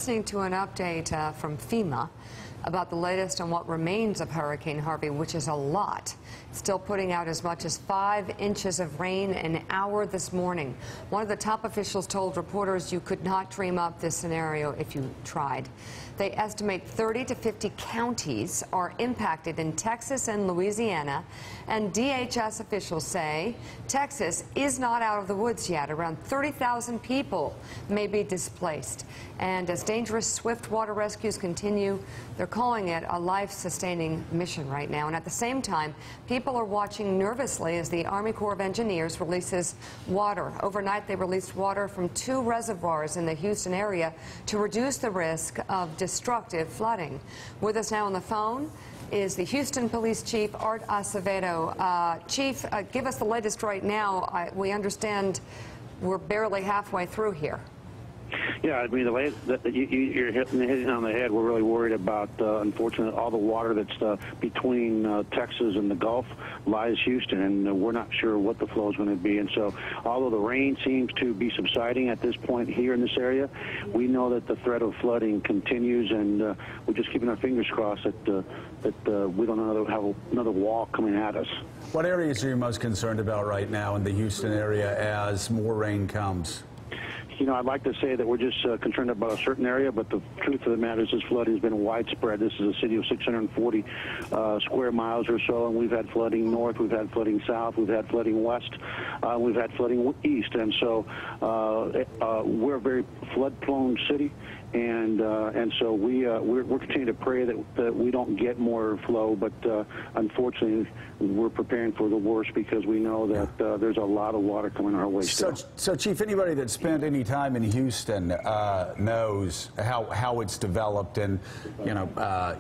listening to an update from FEMA about the latest on what remains of Hurricane Harvey, which is a lot. Still putting out as much as 5 inches of rain an hour this morning. One of the top officials told reporters you could not dream up this scenario if you tried. They estimate 30 to 50 counties are impacted in Texas and Louisiana, and DHS officials say Texas is not out of the woods yet. Around 30,000 people may be displaced. And as dangerous swift water rescues continue, they're calling it a life-sustaining mission right now. And at the same time, people are watching nervously as the Army Corps of Engineers releases water. Overnight, they released water from 2 reservoirs in the Houston area to reduce the risk of destructive flooding. With us now on the phone is the Houston Police Chief, Art Acevedo. Chief, give us the latest right now. We understand we're barely halfway through here. Yeah, I mean, you're hitting on the head. We're really worried about, unfortunately, all the water that's between Texas and the Gulf lies Houston, and we're not sure what the flow is going to be. And so, although the rain seems to be subsiding at this point here in this area, we know that the threat of flooding continues, and we're just keeping our fingers crossed that we don't have another wall coming at us. What areas are you most concerned about right now in the Houston area as more rain comes? You know, I'd like to say that we're just concerned about a certain area, but the truth of the matter is this flooding has been widespread. This is a city of 640 square miles or so, and we've had flooding north, we've had flooding south, we've had flooding west, we've had flooding east. And so we're a very flood-prone city, and so we're continuing to pray that we don't get more flow, but unfortunately we're preparing for the worst because we know that there's a lot of water coming our way still. So Chief, anybody that spent any time in Houston knows how it's developed, and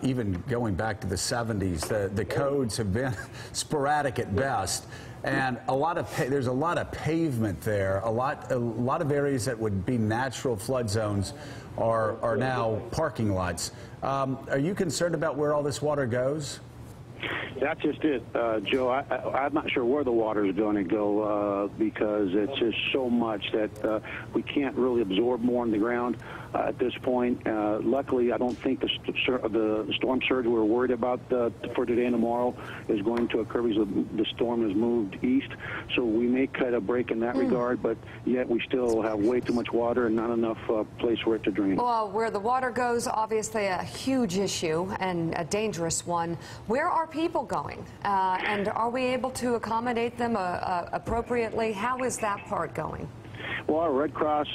even going back to the 70s, the codes have been sporadic at best. And there's a lot of pavement there. A lot of areas that would be natural flood zones are now parking lots. Are you concerned about where all this water goes? That's just it, Joe. I'm not sure where the water is going to go because it's just so much that we can't really absorb more in the ground at this point. Luckily, I don't think the storm surge we're worried about for today and tomorrow is going to occur because the storm has moved east. So we may cut a break in that regard, but yet we still have way too much water and not enough place for it to drain. Well, where the water goes, obviously a huge issue and a dangerous one. Where are people going? And are we able to accommodate them appropriately? How is that part going? Well, our Red Cross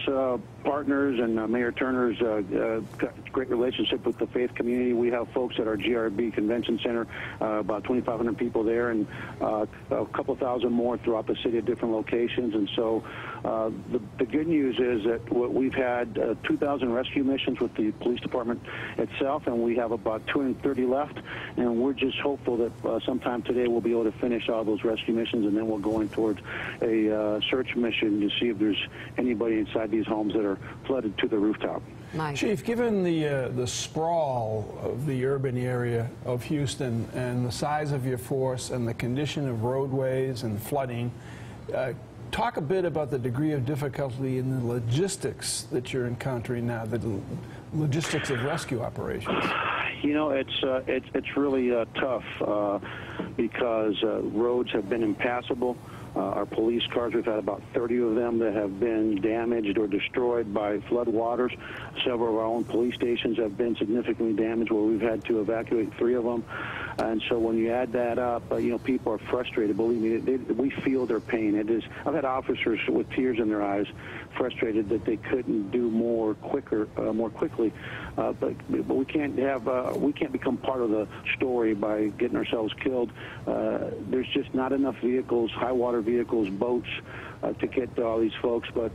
partners and Mayor Turner's got a great relationship with the faith community. We have folks at our GRB Convention Center, about 2,500 people there, and a couple thousand more throughout the city at different locations. And so the good news is that we've had 2,000 rescue missions with the police department itself, and we have about 230 left. And we're just hopeful that sometime today we'll be able to finish all those rescue missions, and then we'll go in towards a search mission to see if there's anybody inside these homes that are flooded to the rooftop. Chief, given the sprawl of the urban area of Houston and the size of your force and the condition of roadways and flooding, talk a bit about the degree of difficulty in the logistics that you're encountering now, the logistics of rescue operations. You know, it's really tough because roads have been impassable. Our police cars, we've had about 30 of them that have been damaged or destroyed by flood waters. Several of our own police stations have been significantly damaged where we've had to evacuate 3 of them. And so when you add that up, people are frustrated. Believe me, we feel their pain. I've had officers with tears in their eyes, frustrated that they couldn't do more quickly. But we can't become part of the story by getting ourselves killed. There's just not enough vehicles, high water vehicles, boats to get to all these folks. But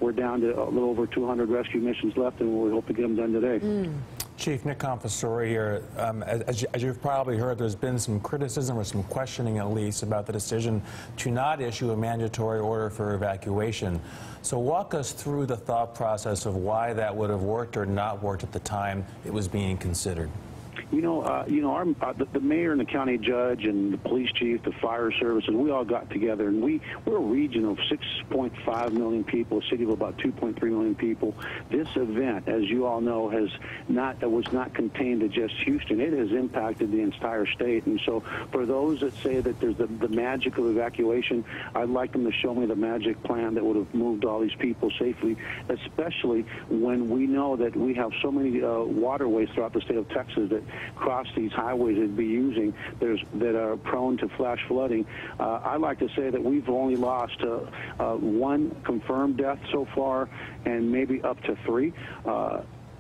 we're down to a little over 200 rescue missions left, and we hope to get them done today. Chief Nick Confessore here. As you've probably heard, there's been some criticism or some questioning at least about the decision to not issue a mandatory order for evacuation. So walk us through the thought process of why that would have worked or not worked at the time it was being considered. The mayor and the county judge and the police chief, the fire services, we all got together, and we're a region of 6.5 million people, a city of about 2.3 million people. This event, as you all know, was not contained to just Houston. It has impacted the entire state. And so for those that say that there's the magic of evacuation, I'd like them to show me the magic plan that would have moved all these people safely, especially when we know that we have so many waterways throughout the state of Texas that cross these highways that be using that are prone to flash flooding. I'd like to say that we've only lost one confirmed death so far, and maybe up to 3.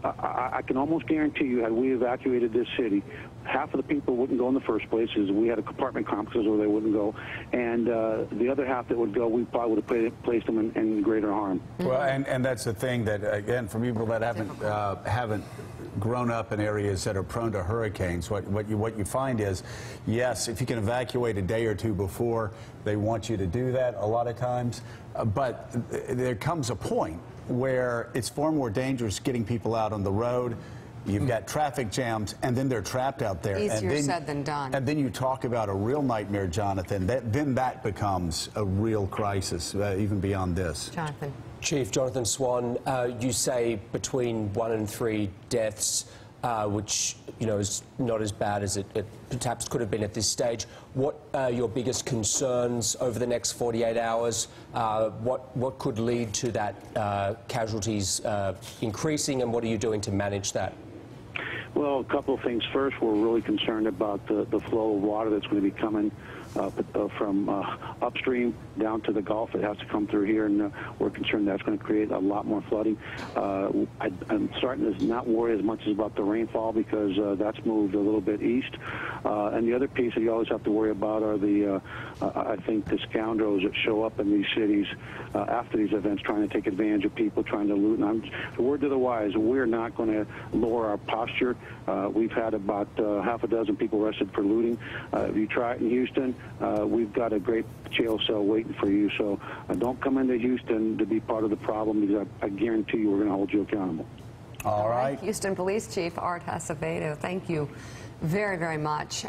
I can almost guarantee you, had we evacuated this city, half of the people wouldn't go in the first place, as we had apartment complexes where they wouldn't go, and the other half that would go, we probably would have placed them in greater harm. Well, and that's the thing that, again, for people that haven't grown up in areas that are prone to hurricanes, what you find is, yes, if you can evacuate a day or two before, they want you to do that a lot of times, but there comes a point where it's far more dangerous getting people out on the road. You've got traffic jams, and then they're trapped out there. Easier said than done. And then you talk about a real nightmare, Jonathan. Then that becomes a real crisis, even beyond this. Jonathan. Chief Jonathan Swan, you say between 1 and 3 deaths, which is not as bad as it perhaps could have been at this stage. What are your biggest concerns over the next 48 hours? What could lead to that casualties increasing, and what are you doing to manage that? Well, a couple of things. First, we're really concerned about the flow of water that's going to be coming from upstream down to the Gulf. It has to come through here, and we're concerned that's going to create a lot more flooding. I'm starting to not worry as much about the rainfall, because that's moved a little bit east. And the other piece that you always have to worry about are I think the scoundrels that show up in these cities after these events, trying to take advantage of people, trying to loot. And the word to the wise, we're not going to lower our posture. We've had about half a dozen people arrested for looting. If you try it in Houston, we've got a great jail cell waiting for you. So don't come into Houston to be part of the problem, because I guarantee you we're going to hold you accountable. All right. Houston Police Chief Art Acevedo, thank you very, very much.